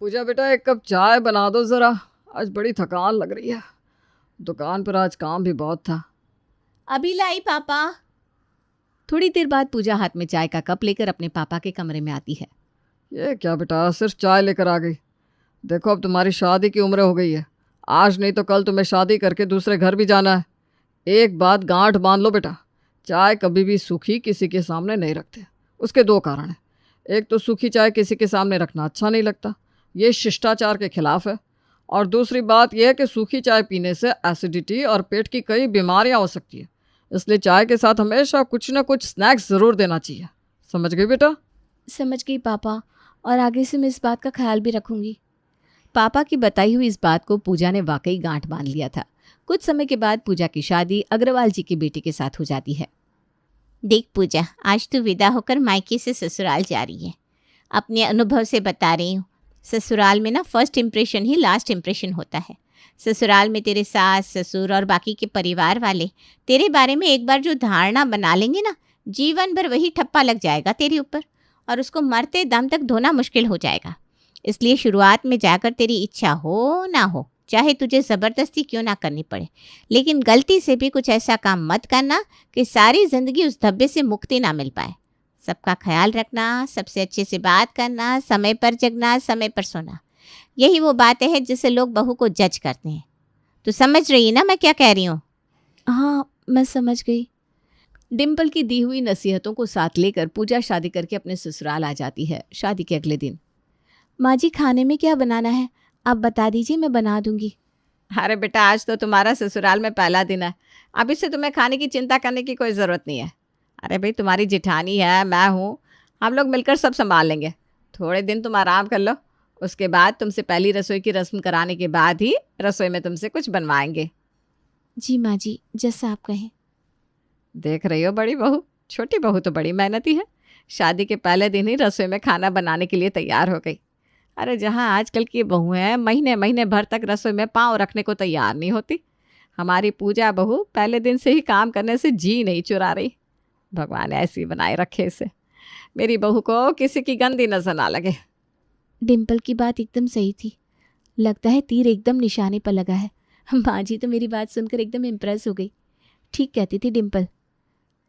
पूजा बेटा, एक कप चाय बना दो ज़रा। आज बड़ी थकान लग रही है। दुकान पर आज काम भी बहुत था। अभी लाई पापा। थोड़ी देर बाद पूजा हाथ में चाय का कप लेकर अपने पापा के कमरे में आती है। ये क्या बेटा, सिर्फ चाय लेकर आ गई? देखो, अब तुम्हारी शादी की उम्र हो गई है। आज नहीं तो कल तुम्हें शादी करके दूसरे घर भी जाना है। एक बात गांठ बांध लो बेटा, चाय कभी भी सूखी किसी के सामने नहीं रखते। उसके दो कारण हैं। एक तो सूखी चाय किसी के सामने रखना अच्छा नहीं लगता, ये शिष्टाचार के खिलाफ है। और दूसरी बात यह है कि सूखी चाय पीने से एसिडिटी और पेट की कई बीमारियां हो सकती है। इसलिए चाय के साथ हमेशा कुछ ना कुछ स्नैक्स ज़रूर देना चाहिए। समझ गई बेटा? समझ गई पापा, और आगे से मैं इस बात का ख्याल भी रखूंगी। पापा की बताई हुई इस बात को पूजा ने वाकई गांठ बांध लिया था। कुछ समय के बाद पूजा की शादी अग्रवाल जी की बेटी के साथ हो जाती है। देख पूजा, आज तू विदा होकर मायके से ससुराल जा रही है। अपने अनुभव से बता रही हूँ, ससुराल में ना फर्स्ट इम्प्रेशन ही लास्ट इम्प्रेशन होता है। ससुराल में तेरे सास ससुर और बाकी के परिवार वाले तेरे बारे में एक बार जो धारणा बना लेंगे ना, जीवन भर वही ठप्पा लग जाएगा तेरे ऊपर, और उसको मरते दम तक धोना मुश्किल हो जाएगा। इसलिए शुरुआत में जाकर तेरी इच्छा हो ना हो, चाहे तुझे ज़बरदस्ती क्यों ना करनी पड़े, लेकिन गलती से भी कुछ ऐसा काम मत करना कि सारी ज़िंदगी उस धब्बे से मुक्ति ना मिल पाए। सबका ख्याल रखना, सबसे अच्छे से बात करना, समय पर जगना, समय पर सोना, यही वो बातें हैं जिससे लोग बहू को जज करते हैं। तो समझ रही है ना मैं क्या कह रही हूँ? हाँ, मैं समझ गई। डिम्पल की दी हुई नसीहतों को साथ लेकर पूजा शादी करके अपने ससुराल आ जाती है। शादी के अगले दिन, माँ जी खाने में क्या बनाना है आप बता दीजिए, मैं बना दूंगी। अरे बेटा, आज तो तुम्हारा ससुराल में पहला दिन है, अभी से तुम्हें खाने की चिंता करने की कोई ज़रूरत नहीं है। अरे भाई, तुम्हारी जिठानी है, मैं हूँ, हम लोग मिलकर सब संभाल लेंगे। थोड़े दिन तुम आराम कर लो, उसके बाद तुमसे पहली रसोई की रस्म कराने के बाद ही रसोई में तुमसे कुछ बनवाएंगे। जी माँ जी, जैसा आप कहें। देख रही हो बड़ी बहू, छोटी बहू तो बड़ी मेहनती है, शादी के पहले दिन ही रसोई में खाना बनाने के लिए तैयार हो गई। अरे जहाँ आजकल की बहू हैं महीने महीने भर तक रसोई में पाँव रखने को तैयार नहीं होती, हमारी पूजा बहू पहले दिन से ही काम करने से जी नहीं चुरा रही। भगवान ऐसी बनाए रखे इसे, मेरी बहू को किसी की गंदी नजर ना लगे। डिम्पल की बात एकदम सही थी, लगता है तीर एकदम निशाने पर लगा है। माँ जी तो मेरी बात सुनकर एकदम इम्प्रेस हो गई। ठीक कहती थी डिम्पल,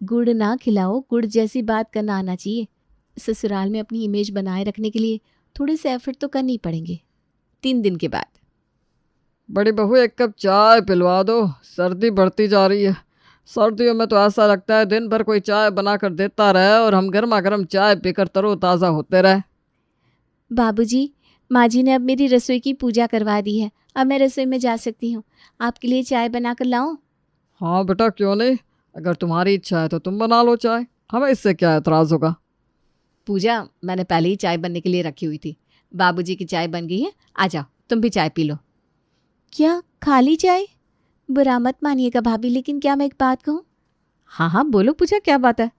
गुड़ ना खिलाओ, गुड़ जैसी बात करना आना चाहिए। ससुराल में अपनी इमेज बनाए रखने के लिए थोड़े से एफर्ट तो करनी पड़ेंगे। 3 दिन के बाद, बड़ी बहू, एक कप चाय पिलवा दो, सर्दी बढ़ती जा रही है। सर्दियों में तो ऐसा लगता है दिन भर कोई चाय बना कर देता रहे और हम गर्मा गर्म चाय पीकर तरोताज़ा होते रहे। बाबूजी, माँ जी ने अब मेरी रसोई की पूजा करवा दी है, अब मैं रसोई में जा सकती हूँ। आपके लिए चाय बना कर लाऊं? हाँ बेटा, क्यों नहीं। अगर तुम्हारी इच्छा है तो तुम बना लो चाय, हमें इससे क्या एतराज़ होगा। पूजा, मैंने पहले ही चाय बनने के लिए रखी हुई थी, बाबूजी की चाय बन गई है, आ जाओ तुम भी चाय पी लो। क्या खाली चाय? बुरा मत मानिएगा भाभी, लेकिन क्या मैं एक बात कहूँ? हाँ हाँ बोलो पूजा, क्या बात है?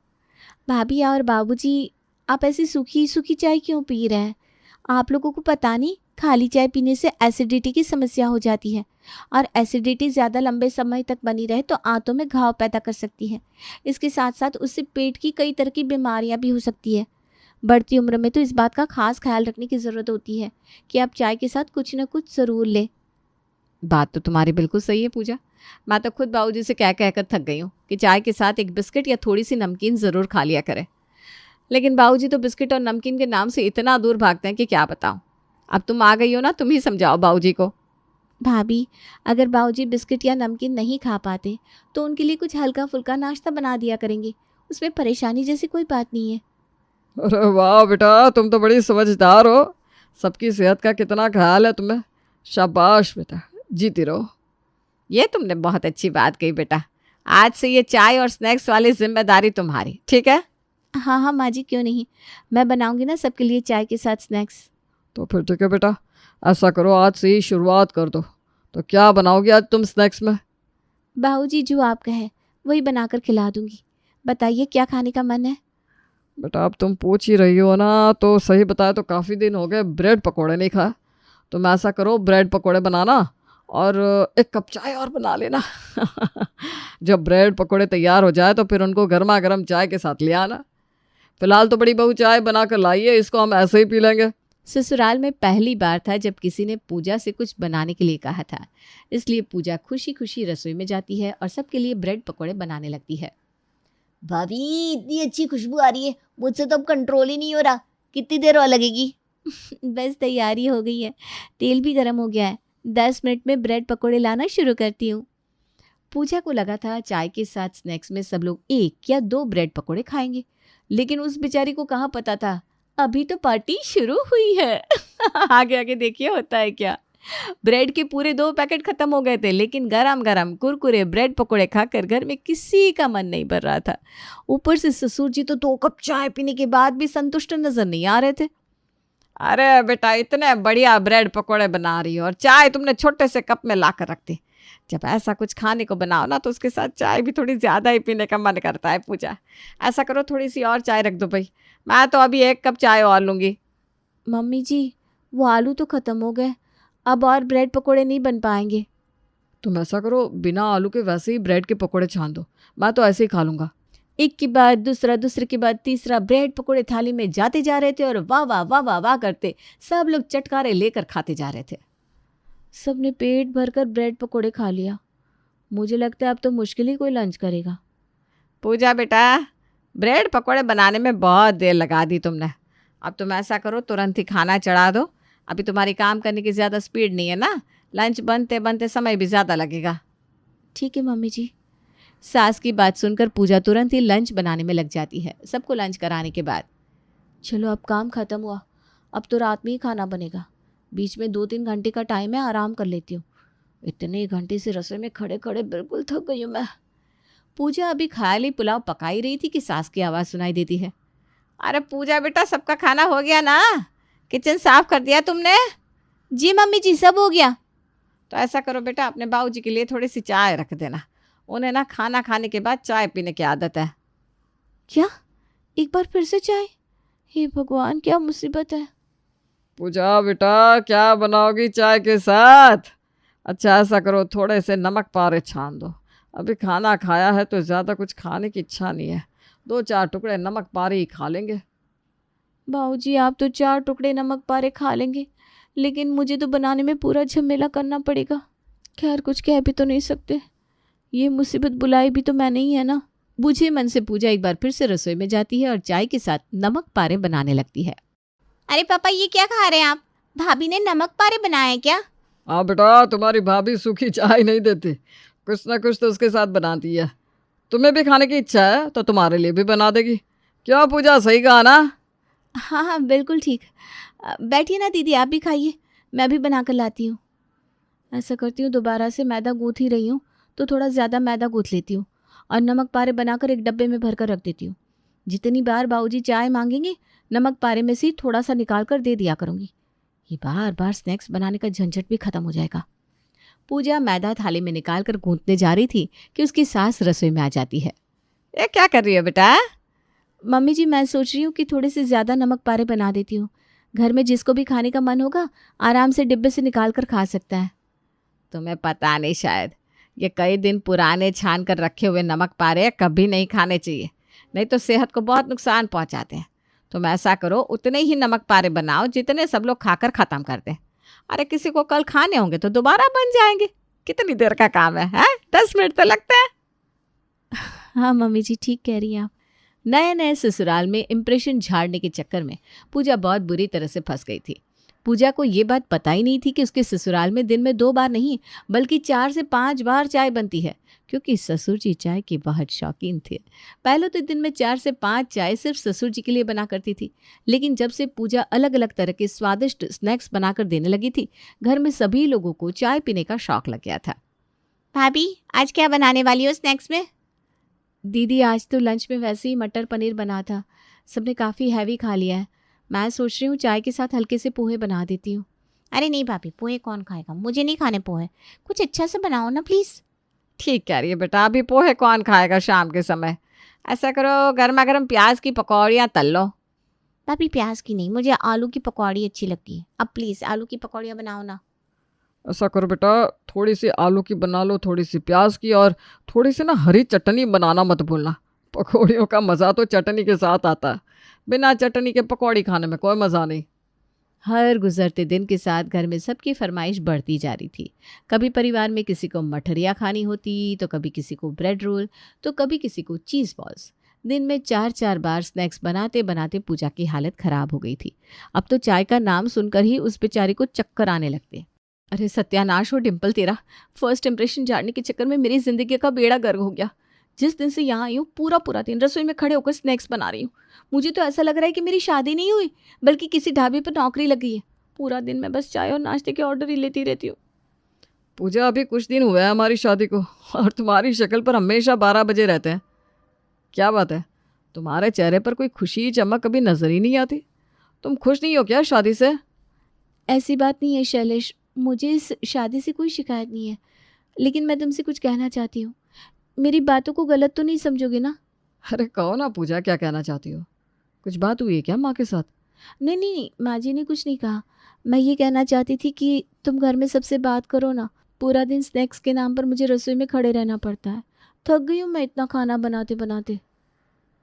भाभी और बाबूजी, आप ऐसी सूखी सूखी चाय क्यों पी रहे हैं? आप लोगों को पता नहीं, खाली चाय पीने से एसिडिटी की समस्या हो जाती है, और एसिडिटी ज़्यादा लंबे समय तक बनी रहे तो आंतों में घाव पैदा कर सकती है। इसके साथ साथ उससे पेट की कई तरह की बीमारियां भी हो सकती है। बढ़ती उम्र में तो इस बात का खास ख्याल रखने की ज़रूरत होती है कि आप चाय के साथ कुछ न कुछ ज़रूर लें। बात तो तुम्हारी बिल्कुल सही है पूजा, मैं तो खुद बाबूजी से कह कह कर थक गई हूँ कि चाय के साथ एक बिस्किट या थोड़ी सी नमकीन ज़रूर खा लिया करें, लेकिन बाबूजी तो बिस्किट और नमकीन के नाम से इतना दूर भागते हैं कि क्या बताऊँ। अब तुम आ गई हो ना, तुम ही समझाओ बाबूजी को। भाभी, अगर बाबूजी बिस्किट या नमकीन नहीं खा पाते तो उनके लिए कुछ हल्का फुल्का नाश्ता बना दिया करेंगे, उसमें परेशानी जैसी कोई बात नहीं है। अरे वाह बेटा, तुम तो बड़ी समझदार हो। सबकी सेहत का कितना ख्याल है तुम्हें। शाबाश बेटा, जीती रहो। ये तुमने बहुत अच्छी बात कही बेटा, आज से ये चाय और स्नैक्स वाली जिम्मेदारी तुम्हारी, ठीक है? हाँ हाँ माँ जी, क्यों नहीं, मैं बनाऊंगी ना सबके लिए चाय के साथ स्नैक्स। तो फिर ठीक है बेटा, ऐसा करो, आज से ही शुरुआत कर दो। तो क्या बनाओगी आज तुम स्नैक्स में? बाबूजी जो आप कहें वही बनाकर खिला दूंगी। बताइए क्या खाने का मन है? बेटा, अब तुम पूछ ही रही हो ना, तो सही बताया तो काफ़ी दिन हो गए ब्रेड पकोड़े नहीं खाए। तुम ऐसा करो, ब्रेड पकोड़े बनाना और एक कप चाय और बना लेना। जब ब्रेड पकोड़े तैयार हो जाए तो फिर उनको गर्मा गर्म चाय के साथ ले आना। फिलहाल तो बड़ी बहू चाय बना कर लाई है, इसको हम ऐसे ही पी लेंगे। ससुराल में पहली बार था जब किसी ने पूजा से कुछ बनाने के लिए कहा था, इसलिए पूजा खुशी खुशी रसोई में जाती है और सबके लिए ब्रेड पकौड़े बनाने लगती है। भाभी इतनी अच्छी खुशबू आ रही है, मुझसे तो अब कंट्रोल ही नहीं हो रहा। कितनी देर और लगेगी? बस तैयारी हो गई है, तेल भी गर्म हो गया है, 10 मिनट में ब्रेड पकौड़े लाना शुरू करती हूँ। पूजा को लगा था चाय के साथ स्नैक्स में सब लोग 1 या 2 ब्रेड पकौड़े खाएंगे, लेकिन उस बेचारी को कहाँ पता था अभी तो पार्टी शुरू हुई है। आगे आगे देखिए होता है क्या। ब्रेड के पूरे 2 पैकेट खत्म हो गए थे, लेकिन गरम गरम कुरकुरे ब्रेड पकौड़े खाकर घर में किसी का मन नहीं भर रहा था। ऊपर से ससुर जी तो 2 कप चाय पीने के बाद भी संतुष्ट नजर नहीं आ रहे थे। अरे बेटा, इतने बढ़िया ब्रेड पकौड़े बना रही हो और चाय तुमने छोटे से कप में ला कर रख दी। जब ऐसा कुछ खाने को बनाओ ना तो उसके साथ चाय भी थोड़ी ज़्यादा ही पीने का मन करता है। पूजा, ऐसा करो थोड़ी सी और चाय रख दो भाई, मैं तो अभी 1 कप चाय और लूँगी। मम्मी जी, वो आलू तो ख़त्म हो गए, अब और ब्रेड पकोड़े नहीं बन पाएंगे। तुम ऐसा करो, बिना आलू के वैसे ही ब्रेड के पकौड़े छान दो, मैं तो ऐसे ही खा लूँगा। एक के बाद दूसरा, दूसरे के बाद तीसरा ब्रेड पकोड़े थाली में जाते जा रहे थे और वाह वाह वाह वाह वाह करते सब लोग चटकारे लेकर खाते जा रहे थे। सबने पेट भरकर ब्रेड पकोड़े खा लिया। मुझे लगता है अब तो मुश्किल ही कोई लंच करेगा। पूजा बेटा, ब्रेड पकौड़े बनाने में बहुत देर लगा दी तुमने। अब तुम ऐसा करो, तुरंत ही खाना चढ़ा दो। अभी तुम्हारी काम करने की ज़्यादा स्पीड नहीं है ना, लंच बनते बनते समय भी ज़्यादा लगेगा। ठीक है मम्मी जी। सास की बात सुनकर पूजा तुरंत ही लंच बनाने में लग जाती है। सबको लंच कराने के बाद चलो अब काम ख़त्म हुआ, अब तो रात में ही खाना बनेगा। बीच में 2-3 घंटे का टाइम है, आराम कर लेती हूँ। इतने घंटे से रसोई में खड़े खड़े बिल्कुल थक गई हूँ मैं। पूजा अभी खाली पुलाव पकाई रही थी कि सास की आवाज़ सुनाई देती है। अरे पूजा बेटा, सबका खाना हो गया ना? किचन साफ कर दिया तुमने? जी मम्मी जी, सब हो गया। तो ऐसा करो बेटा, अपने बाबूजी के लिए थोड़ी सी चाय रख देना। उन्हें ना खाना खाने के बाद चाय पीने की आदत है। क्या? एक बार फिर से चाय? हे भगवान, क्या मुसीबत है। पूजा बेटा, क्या बनाओगी चाय के साथ? अच्छा ऐसा करो, थोड़े से नमक पारे छान दो। अभी खाना खाया है तो ज़्यादा कुछ खाने की इच्छा नहीं है, 2-4 टुकड़े नमक पारे ही खा लेंगे। बाबूजी, आप तो 4 टुकड़े नमक पारे खा लेंगे, लेकिन मुझे तो बनाने में पूरा झमेला करना पड़ेगा। खैर, कुछ कह भी तो नहीं सकते, ये मुसीबत बुलाई भी तो मैंने ही है ना। बूझे मन से पूजा एक बार फिर से रसोई में जाती है और चाय के साथ नमक पारे बनाने लगती है। अरे पापा, ये क्या खा रहे हैं आप? भाभी ने नमक पारे बनाए हैं क्या? हाँ बेटा, तुम्हारी भाभी सूखी चाय नहीं देती, कुछ ना कुछ तो उसके साथ बनाती है। तुम्हें भी खाने की इच्छा है तो तुम्हारे लिए भी बना देगी। क्यों पूजा, सही कहा ना? हाँ हाँ, बिल्कुल ठीक। बैठिए ना दीदी, आप भी खाइए, मैं भी बना कर लाती हूँ। ऐसा करती हूँ, दोबारा से मैदा गूँथ ही रही हूँ तो थोड़ा ज़्यादा मैदा गूँथ लेती हूँ और नमक पारे बनाकर एक डब्बे में भर कर रख देती हूँ। जितनी बार बाबूजी चाय मांगेंगे, नमक पारे में से थोड़ा सा निकाल कर दे दिया करूँगी। ये बार बार स्नैक्स बनाने का झंझट भी खत्म हो जाएगा। पूजा मैदा थाली में निकाल कर गूँथने जा रही थी कि उसकी सास रसोई में आ जाती है। ये क्या कर रही है बेटा? मम्मी जी, मैं सोच रही हूँ कि थोड़े से ज़्यादा नमक पारे बना देती हूँ। घर में जिसको भी खाने का मन होगा आराम से डिब्बे से निकाल कर खा सकता है। तुम्हें पता नहीं शायद, ये कई दिन पुराने छान कर रखे हुए नमक पारे कभी नहीं खाने चाहिए, नहीं तो सेहत को बहुत नुकसान पहुंचाते हैं। तुम ऐसा करो, उतने ही नमक पारे बनाओ जितने सब लोग खाकर ख़त्म कर दें। अरे किसी को कल खाने होंगे तो दोबारा बन जाएंगे। कितनी देर का काम है? 10 मिनट तो लगते हैं। हाँ मम्मी जी, ठीक कह रही हैं आप। नए नए ससुराल में इम्प्रेशन झाड़ने के चक्कर में पूजा बहुत बुरी तरह से फंस गई थी। पूजा को ये बात पता ही नहीं थी कि उसके ससुराल में दिन में 2 बार नहीं बल्कि 4 से 5 बार चाय बनती है, क्योंकि ससुर जी चाय के बहुत शौकीन थे। पहले तो दिन में 4 से 5 चाय सिर्फ ससुर जी के लिए बना करती थी, लेकिन जब से पूजा अलग अलग तरह के स्वादिष्ट स्नैक्स बनाकर देने लगी थी, घर में सभी लोगों को चाय पीने का शौक लग गया था। भाभी, आज क्या बनाने वाली हो स्नैक्स में? दीदी, आज तो लंच में वैसे ही मटर पनीर बना था, सबने काफ़ी हैवी खा लिया है। मैं सोच रही हूँ चाय के साथ हल्के से पोहे बना देती हूँ। अरे नहीं भाभी, पोहे कौन खाएगा? मुझे नहीं खाने पोहे। कुछ अच्छा से बनाओ ना प्लीज़। ठीक कह रही है बेटा, अभी पोहे कौन खाएगा शाम के समय? ऐसा करो, गर्मा गर्म प्याज की पकौड़ियाँ तल लो। भाभी, प्याज की नहीं, मुझे आलू की पकौड़ी अच्छी लगती है। अब प्लीज़ आलू की पकौड़ियाँ बनाओ ना। ऐसा करो बेटा, थोड़ी सी आलू की बना लो, थोड़ी सी प्याज की, और थोड़ी सी ना हरी चटनी बनाना मत भूलना। पकौड़ियों का मज़ा तो चटनी के साथ आता है, बिना चटनी के पकौड़ी खाने में कोई मज़ा नहीं। हर गुजरते दिन के साथ घर में सबकी फरमाइश बढ़ती जा रही थी। कभी परिवार में किसी को मठरियाँ खानी होती, तो कभी किसी को ब्रेड रोल, तो कभी किसी को चीज़ बॉल्स। दिन में 4-4 बार स्नैक्स बनाते बनाते पूजा की हालत ख़राब हो गई थी। अब तो चाय का नाम सुनकर ही उस बेचारी को चक्कर आने लगते। अरे सत्यानाश हो डिम्पल तेरा, फर्स्ट इंप्रेशन झाड़ने के चक्कर में मेरी ज़िंदगी का बेड़ा गर्क हो गया। जिस दिन से यहाँ आई हूँ पूरा पूरा दिन रसोई में खड़े होकर स्नैक्स बना रही हूँ। मुझे तो ऐसा लग रहा है कि मेरी शादी नहीं हुई बल्कि किसी ढाबे पर नौकरी लगी है। पूरा दिन मैं बस चाय और नाश्ते के ऑर्डर ही लेती रहती हूँ। पूजा, अभी कुछ दिन हुए हैं हमारी शादी को और तुम्हारी शक्ल पर हमेशा 12 बजे रहते हैं। क्या बात है, तुम्हारे चेहरे पर कोई खुशी चमक कभी नजर ही नहीं आती। तुम खुश नहीं हो क्या शादी से? ऐसी बात नहीं है शैलेश, मुझे इस शादी से कोई शिकायत नहीं है, लेकिन मैं तुमसे कुछ कहना चाहती हूँ। मेरी बातों को गलत तो नहीं समझोगे ना? अरे कहो ना पूजा, क्या कहना चाहती हो? कुछ बात हुई है क्या माँ के साथ? नहीं नहीं नहीं, माँ जी ने कुछ नहीं कहा। मैं ये कहना चाहती थी कि तुम घर में सबसे बात करो ना। पूरा दिन स्नैक्स के नाम पर मुझे रसोई में खड़े रहना पड़ता है। थक गई हूँ मैं इतना खाना बनाते बनाते।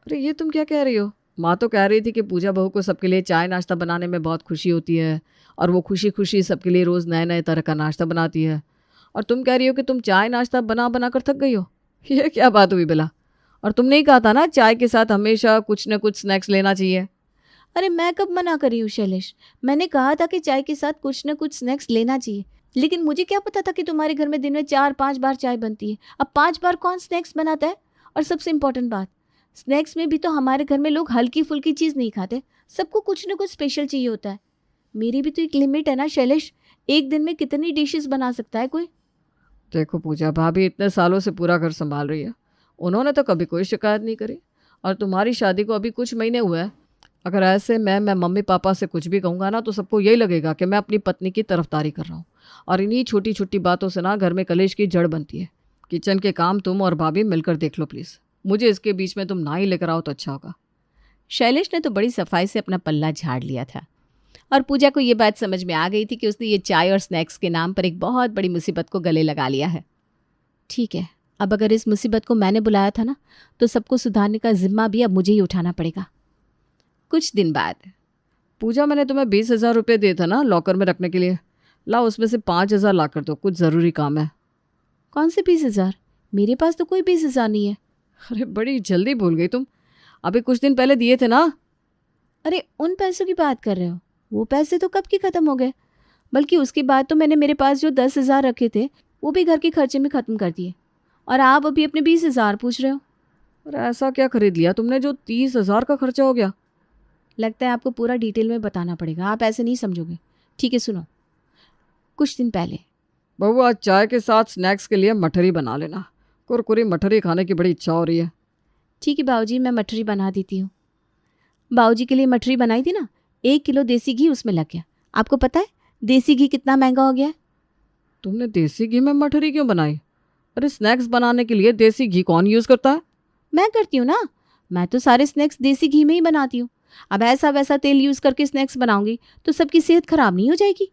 अरे ये तुम क्या कह रही हो? माँ तो कह रही थी कि पूजा बहू को सबके लिए चाय नाश्ता बनाने में बहुत खुशी होती है और वो खुशी खुशी सबके लिए रोज़ नए नए तरह का नाश्ता बनाती है, और तुम कह रही हो कि तुम चाय नाश्ता बना बना कर थक गई हो। ये क्या बात हुई भला? और तुमने ही कहा था ना चाय के साथ हमेशा कुछ न कुछ स्नैक्स लेना चाहिए। अरे मैं कब मना करी हूँ शैलेश? मैंने कहा था कि चाय के साथ कुछ न कुछ स्नैक्स लेना चाहिए, लेकिन मुझे क्या पता था कि तुम्हारे घर में दिन में 4-5 बार चाय बनती है। अब 5 बार कौन स्नैक्स बनाता है? और सबसे इम्पोर्टेंट बात, स्नैक्स में भी तो हमारे घर में लोग हल्की फुल्की चीज़ नहीं खाते, सबको कुछ न कुछ स्पेशल चाहिए होता है। मेरी भी तो एक लिमिट है ना शैलेश, एक दिन में कितनी डिशेस बना सकता है कोई? देखो पूजा, भाभी इतने सालों से पूरा घर संभाल रही है, उन्होंने तो कभी कोई शिकायत नहीं करी, और तुम्हारी शादी को अभी कुछ महीने हुए हैं। अगर ऐसे मैं मम्मी पापा से कुछ भी कहूँगा ना तो सबको यही लगेगा कि मैं अपनी पत्नी की तरफदारी कर रहा हूँ, और इन्हीं छोटी छोटी बातों से ना घर में कलेश की जड़ बनती है। किचन के काम तुम और भाभी मिलकर देख लो प्लीज़, मुझे इसके बीच में तुम ना ही लेकर आओ तो अच्छा होगा। शैलेश ने तो बड़ी सफाई से अपना पल्ला झाड़ लिया था और पूजा को ये बात समझ में आ गई थी कि उसने ये चाय और स्नैक्स के नाम पर एक बहुत बड़ी मुसीबत को गले लगा लिया है। ठीक है, अब अगर इस मुसीबत को मैंने बुलाया था ना, तो सबको सुधारने का जिम्मा भी अब मुझे ही उठाना पड़ेगा। कुछ दिन बाद, पूजा, मैंने तुम्हें 20,000 रुपये दिए थे ना लॉकर में रखने के लिए, ला उसमें से 5,000 ला कर दो, कुछ ज़रूरी काम है। कौन से 20,000? मेरे पास तो कोई 20,000 नहीं है। अरे बड़ी जल्दी भूल गई तुम, अभी कुछ दिन पहले दिए थे ना। अरे उन पैसों की बात कर रहे हो? वो पैसे तो कब के ख़त्म हो गए। बल्कि उसके बाद तो मैंने मेरे पास जो 10,000 रखे थे वो भी घर के खर्चे में ख़त्म कर दिए, और आप अभी अपने 20,000 पूछ रहे हो। अरे ऐसा क्या खरीद लिया तुमने जो 30,000 का खर्चा हो गया? लगता है आपको पूरा डिटेल में बताना पड़ेगा, आप ऐसे नहीं समझोगे। ठीक है सुनो, कुछ दिन पहले बहू, आज चाय के साथ स्नैक्स के लिए मठरी बना लेना, कुरकुरी मठरी खाने की बड़ी इच्छा हो रही है। ठीक है बाबूजी, मैं मठरी बना देती हूँ। बाबूजी के लिए मठरी बनाई थी ना, 1 किलो देसी घी उसमें लग गया। आपको पता है देसी घी कितना महंगा हो गया है? तुमने देसी घी में मठरी क्यों बनाई? अरे स्नैक्स बनाने के लिए देसी घी कौन यूज़ करता है? मैं करती हूँ ना, मैं तो सारे स्नैक्स देसी घी में ही बनाती हूँ। अब ऐसा वैसा तेल यूज़ करके स्नैक्स बनाऊंगी तो सबकी सेहत खराब नहीं हो जाएगी?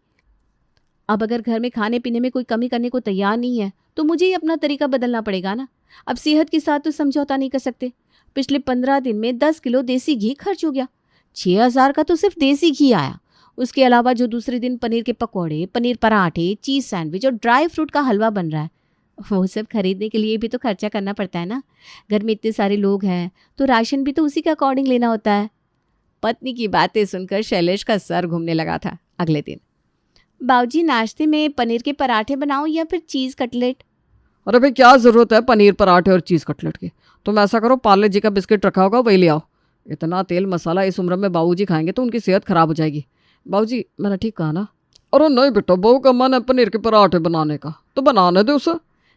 अब अगर घर में खाने पीने में कोई कमी करने को तैयार नहीं है तो मुझे ही अपना तरीका बदलना पड़ेगा ना। अब सेहत के साथ तो समझौता नहीं कर सकते। पिछले 15 दिन में 10 किलो देसी घी खर्च हो गया। 6,000 का तो सिर्फ देसी घी आया। उसके अलावा जो दूसरे दिन पनीर के पकौड़े, पनीर पराठे, चीज़ सैंडविच और ड्राई फ्रूट का हलवा बन रहा है, वो सब खरीदने के लिए भी तो खर्चा करना पड़ता है ना। घर में इतने सारे लोग हैं तो राशन भी तो उसी के अकॉर्डिंग लेना होता है। पत्नी की बातें सुनकर शैलेश का सर घूमने लगा था। अगले दिन, बाबूजी नाश्ते में पनीर के पराठे बनाऊं या फिर चीज़ कटलेट? अरे भाई, क्या ज़रूरत है पनीर पराठे और चीज़ कटलेट की? तुम ऐसा करो, पार्ले जी का बिस्किट रखा होगा वही ले आओ। इतना तेल मसाला इस उम्र में बाबूजी खाएंगे तो उनकी सेहत खराब हो जाएगी। बाबूजी, मैंने ठीक कहा ना? अरे नहीं बेटा, बहू का मन है पनीर के पराठे बनाने का तो बनाने दे उसे।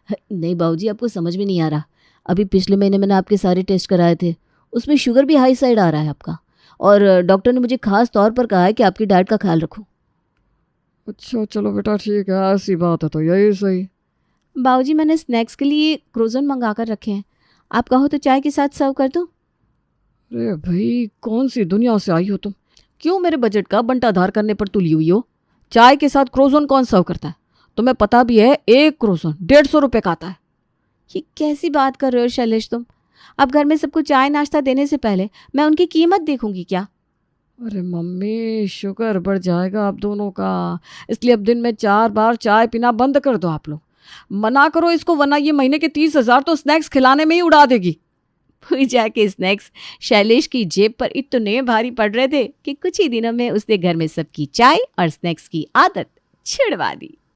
नहीं बाबूजी, आपको समझ में नहीं आ रहा। अभी पिछले महीने मैंने आपके सारे टेस्ट कराए थे, उसमें शुगर भी हाई साइड आ रहा है आपका, और डॉक्टर ने मुझे खास तौर पर कहा है कि आपकी डाइट का ख्याल रखो। अच्छा चलो बेटा, ठीक है, ऐसी बात है तो यही सही। बाबूजी, मैंने स्नैक्स के लिए क्रोज़न मंगा कर रखे हैं, आप कहो तो चाय के साथ सर्व कर दूं? अरे भाई, कौन सी दुनिया से आई हो तुम? क्यों मेरे बजट का बंटाधार करने पर तुली हुई हो? चाय के साथ क्रोज़न कौन सर्व करता है? तुम्हें पता भी है एक क्रोज़न 150 रुपये का आता है। ये कैसी बात कर रहे हो शैलेश तुम? अब घर में सबको चाय नाश्ता देने से पहले मैं उनकी कीमत देखूंगी क्या? अरे मम्मी, शुगर बढ़ जाएगा आप दोनों का। इसलिए अब दिन में 4 बार चाय पीना बंद कर दो आप लोग। मना करो इसको, वरना ये महीने के 30,000 तो स्नैक्स खिलाने में ही उड़ा देगी। पूजा के स्नैक्स शैलेश की जेब पर इतने भारी पड़ रहे थे कि कुछ ही दिनों में उसने घर में सबकी चाय और स्नैक्स की आदत छुड़वा दी।